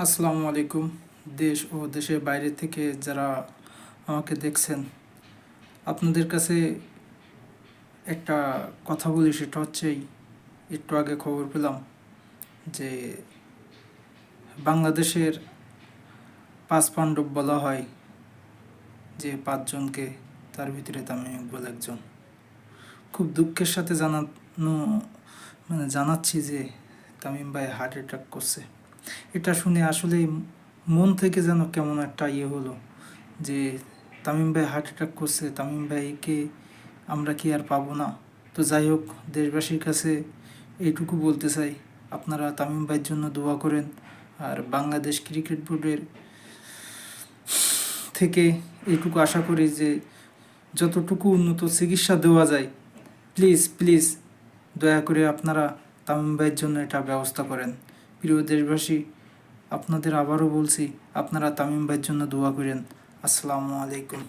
আসসালামু আলাইকুম। দেশ ও দেশের বাইরে থেকে যারা আমাকে দেখছেন, আপনাদের কাছে একটা কথা বলি, সেটা হচ্ছেই একটু আগে খবর পেলাম যে বাংলাদেশের ৫ পাণ্ডব বলা হয় যে ৫ জনকে, তার ভিতরে তামিম ইকবাল একজন। খুব দুঃখের সাথে জানাচ্ছি যে তামিম ভাই হার্ট অ্যাটাক করছে। এটা শুনে আসলেই মন থেকে যেন কেমন একটা হলো যে তামিম ভাই হার্ট অ্যাটাক করছে, তামিম ভাইকে আমরা কি আর পাবো না? তো যাই হোক, দেশবাসীর কাছে এইটুকু বলতে চাই, আপনারা তামিম ভাইয়ের জন্য দোয়া করেন। আর বাংলাদেশ ক্রিকেট বোর্ডের থেকে এইটুকু আশা করি যে যতটুকু উন্নত চিকিৎসা দেওয়া যায়, প্লিজ প্লিজ দয়া করে আপনারা তামিম ভাইয়ের জন্য এটা ব্যবস্থা করেন। প্রিয় দেশবাসী, আপনাদের আবারও বলছি, আপনারা তামিম ভাইয়ের জন্য দোয়া করেন। আসসালামু আলাইকুম।